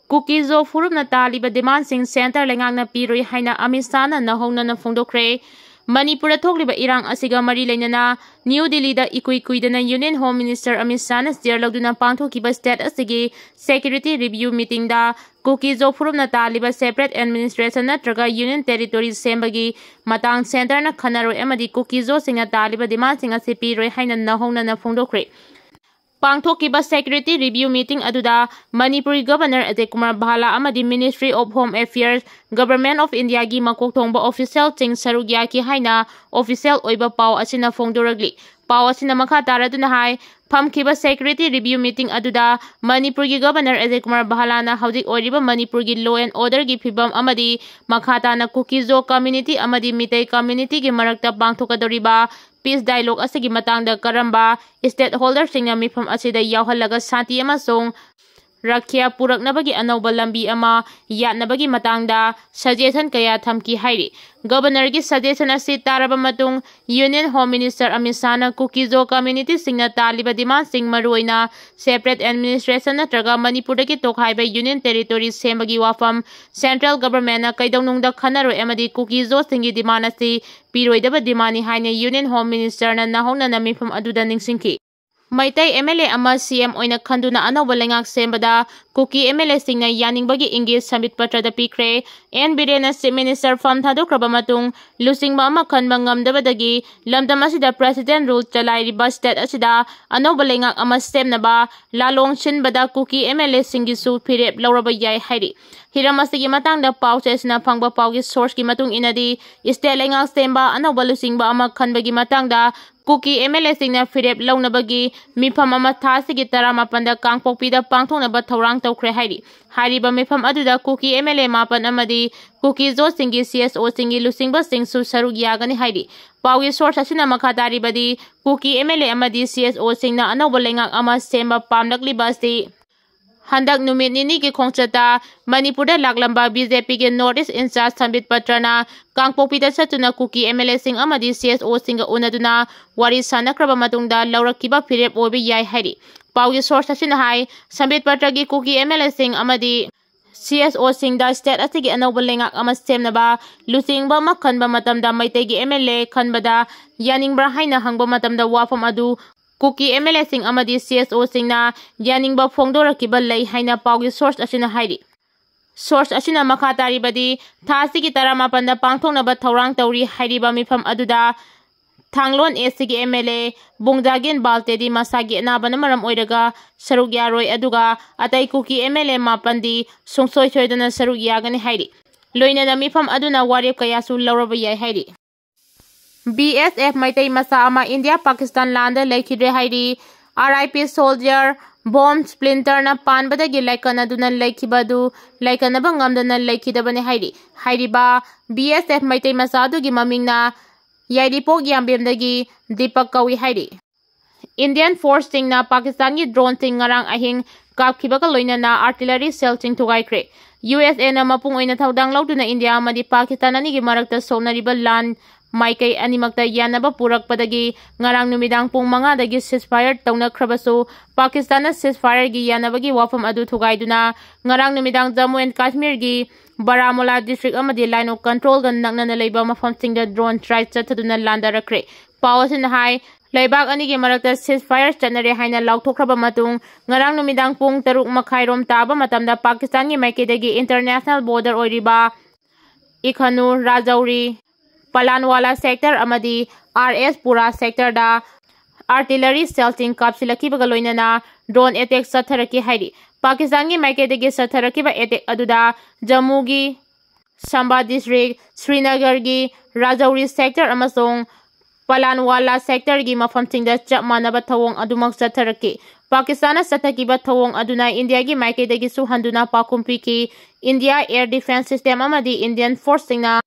Kukizo furupna taliba demand sing center lengangna piroi haina Amit Shah na nahongnana phongdokre. Manipura thokliba irang asiga mari leinana New Delhi da ikuidana Union Home Minister Amit Shah na steer lagduna pangthokiba state asigi security review meeting da Kukizo furupna taliba separate administration natraga union territory sembagi matang center na khanaroi amadi Kukizo singna taliba demand sing asi piroi haina nahongnana phongdokre. Pangthokiba security review meeting aduda Manipuri Governor Ajay Kumar Bhala amadi Ministry of Home Affairs Government of India gi makok thongba official ching sarugya ki haina official oiba paw asina phongdoragli paw asina makha taraduna hai phamkiba security review meeting aduda Manipur gi Governor Ajay Kumar Bhala na haudik oiriba Manipur gi law and order gi phibam amadi makha ta Kukizo community amadi Mitai community gi marakta pangthokadoriba peace dialogue asigi matangda karamba stakeholder singna mifam asida yawhalaga santi amasong rakya puraknabagi anauba lambi ama yatnabagi matangda suggestion kaya thamki hairi. Governor gi suggestion asi taraba matung Union Home Minister Amit Shah na Kukizo community singna taliba demand sing maruina separate administration natraga Manipur gi tokhaiba union territory sembagi wafam central government na kaidongnungda khanaro amadi Kukizo singi demand asi piroidaba dimani haine Union Home Minister na nahongna namifam aduda ningsingki. Maitai MLA ama CM oina khanduna anauba lengak sembada Kuki MLA singna yaningbagi ingis samit patra da pikre N Birena Chief Minister fam thadokraba matung lusingba ama khanba ngamdabadagi lamdam asida president rule chalairiba state asida anauba lengak ama semnaba lalong chinbada Kuki MLA singi su phirep lauraba yai hairi. Hiram asigi matangda paw chesna phangba pawgi source ki matung inadi state lengak semba anauba lusingba ama khanbagi matangda Kuki MLA singna phirep launabagi mifam ama thasigi taramapanda kangpokpida pangthongnaba thorang tawkhre hairi. Hariba mifam aduda Kuki MLA mapan amadi Kukizo singi CSO singi lusingba singsu sarug yagani hairi. Pawgi source asina makha taribadi Kuki MLA amadi CSO singna anauba lengak ama semba pamlakliba asi handak numit nini ki khongchata Manipurda laklamba BJP ke Northeast in charge Sambit Patrana Kangpokpida satuna Kuki MLA sing amadi CSO singa unaduna wari sanakraba matungda laurakiba phirep obi yai hairi. Pawgi source asina hai Sambit Patra gi Kuki MLA sing amadi CSO sing da state asigi anauba lengak ama semnaba lusingba ma khanba matamda Maitai gi MLA khanbada yaningbra haina hangba matamda wafam adu Kuki MLA sing amadi CSO singna yaningba phongdorakiba lei haina pawgi source asina hairi. Source asina makha taribadi thasigi taramapanda pangthongnaba thorang tawri hairiba mifam aduda Thanglon Asigi MLA Bungjagin Baltedi masagi anabana maram oiraga sarug yaroi aduga atai Kuki MLA mapandi sungsoi soidana sarug yagani hairi. Loinana mifam aduna warep kayasu lauraba yai hairi. BSF Maitai Masa ama India Pakistan landa laikhidre hairi. RIP soldier bomb splinter na panbadagi laikana duna laikhibadu laikanaba ngamdana laikhidabane hairi. Hairiba BSF Maitai Masa adugi mamingna Yairipok Yambemdagi Deepak Kawi hairi. Indian force singna Pakistan gi drone sing ngarang ahing kapkhibaga loinana artillery cell sing thugaikre. USA na mapung oina thaudang lauduna India amadi Pakistan ani gi marakta sonariba lan Maikai animakta yanaba purakpadagi ngarang numidang pung manga dagi ceasefire tawnakhrabasu Pakistan na ceasefire gi yanabagi wafam adu thugaiduna ngarang numidang Jammu and Kashmir gi Baramulla district amadi line of control gan naknana leiba mafam singda drone strike chathaduna landarakre. Pawasin hai leibak ani gi marakta ceasefire chanare haina lauthokraba matung ngarang numidang pung 6:30 rom taba matamda Pakistan gi maikedagi international border oiriba Ikhanu Rajouri Palanwala sector amadi RS Pura sector da artillery shelling kapsilakibaga loinana drone attack satharaki hairi. Pakistan gi maikedagi satharakiba attack aduda Jammu gi Samba district Srinagar gi Rajouri sector amasong Palanwala sector gi mafam singda chap manaba thawong adumak satharaki. Pakistan sathakiba thawong aduna India gi maikedagi suhanduna pakumpi ki India air defense system amadi Indian force singna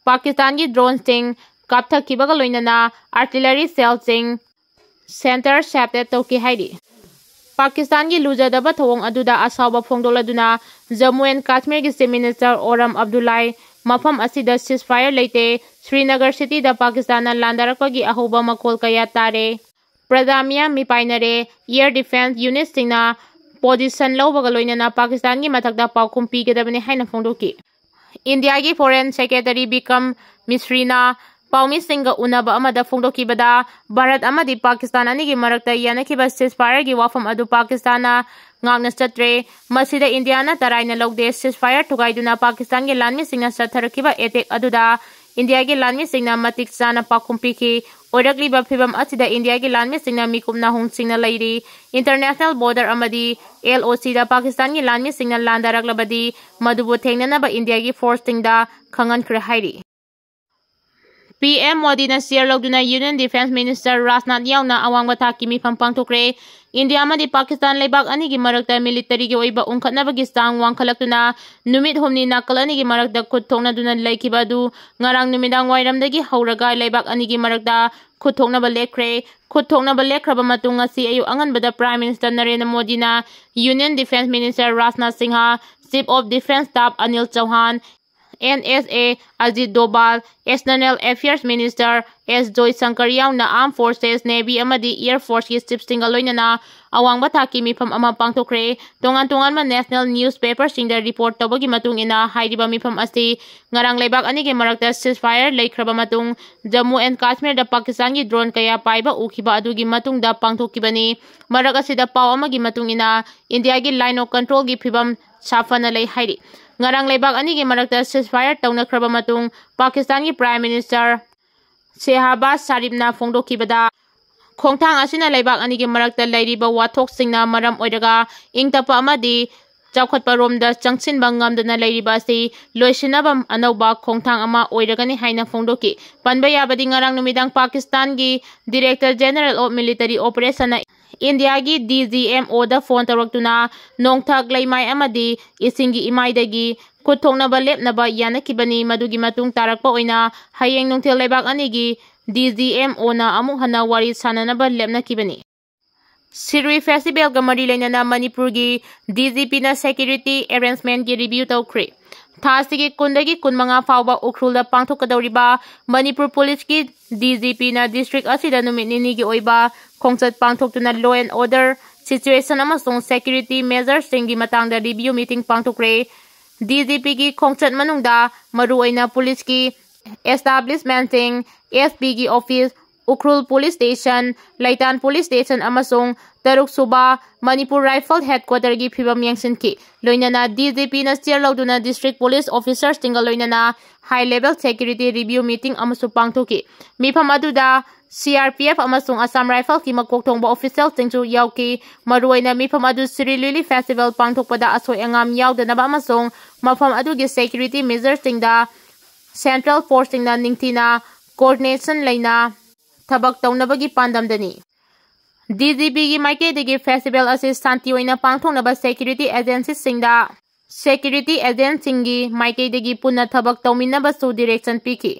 Pakistan ki drone sing kapthakibaga loinana artillery cell sing center shafted tawki hairi. Pakistan ki lujadaba thawong aduda asawba phongdoladuna Jammu and Kashmir ki Chief Minister Oram Abdullahi mafam asida ceasefire leite Srinagar city da Pakistan na landarakpagi ahoba makol kaya tare. Pradamia mipainare air defense unit singna position लौबगा लोइनना पाकिस्तान की मथक्ता पाउखुम पीगदबने हाइना फोंदोकी। India की foreign secretary Bikram मिश्रीना पाउमी सिंह उनबा अमदा फोंदोकीबदा भारत अमदी पाकिस्तान अनिगी मरक्ता यानखिबा सीजफायर की वाफम अदु Pakistan ngakna chatre masida India na taraina logde ceasefire thugaiduna Pakistan ge lanmi singna satharakiba attack aduda India ge lanmi singna matik chana pakhumpi ki orakli ba phibam asida India ge lanmi singna mikumna hung singna lairi international border amadi LOC da Pakistan ge lanmi singna landaraklabadi madubu thengnana ba India ge force singda khangan khre hairi PM Modi na share logduna Union Defense Minister Rajnath yauna awangba thaki mifam pangthokre India amadi Pakistan leibak ani gi marakta military gi oiba ungkhatnaba gi sang wangkhalaktuna numit humni nakal ani gi marakta khut thokna duna laikhiba du ngarang numidang wairamdagi hauraga leibak ani gi marakta khut thokna ba lekhre khut thokna ba lekhraba matung asi ayu anganbada Prime Minister Narendra Modi na Union Defense Minister Rajnath Singha Chief of Defense Staff Anil Chauhan NSA Ajit Doval, External Affairs Minister S. Joy Shankar yauna Armed Forces, Navy amadi Air Force ki chief singa loinana awangba thaki mifam ama pangthokre tongan ma national newspaper singda report tobagi matung ina hairiba mifam asi ngarang leibak ani ge marakta ceasefire leikraba matung Jammu and Kashmir da Pakistan gi drone kaya paiba ukhiba adugi matung da pangthokibani marak asida paw amagi matung ina India gi line of control gi phibam safana lei hairi ngarang leibak ani gi marakta ceasefire tawna khraba matung Pakistan gi Prime Minister Shehbaz Sharif na phongdokibada khongthang asina leibak ani gi marakta lairiba wathok singna maram oiraga ingtapa amadi chawkhatpa romda changchinba ngamdana lairiba si loisinabam anauba khongthang ama oiragani haina phongdoki panba yabadi ngarang numidang Pakistan gi Director General of Military Operation India gi DGMO da phone tawraktuna nongthak leimai amadi isingi imaidagi kuthongnaba lepnaba yanakibani madugi matung tarakpa oina hayeng nongthel leibak ani gi DGMO na amuk hana wari sananaba lepnakibani Sirui Festival ga mari lainana Manipur gi DGP na security arrangement gi review tawkhre Thasigi kundagi kunmanga fawba ukrulda pangthokadawriba Manipur Police ki DGP na district asida numit nini gi oiba khongchat pangthoktuna law and order situation amasung security measures singi matangda review meeting pangthokre DGP ki khongchat manungda maruoina police ki establishment sing SP gi office Ukrul Police Station, Laitan Police Station amasung Taruk Suba Manipur Rifle Headquarter gi phibam yangsinki loinana DGP na chair lauduna district police officers tingal loinana high level security review meeting amasu pangthoki mifam aduda CRPF amasung Assam Rifle ki makokthongba official tingchu yauki maruoina mifam adu Sri Lily Festival pangthokpada asoi angam yaudana amasung mafam adu gi security measures tingda central force tingna ningthina coordination laina thabak tawnabagi pandamdani DGP gi maikei festival asi santi oina pangthongnaba security agency singda security agent singi maikei punna thabak tawminnaba su direction piki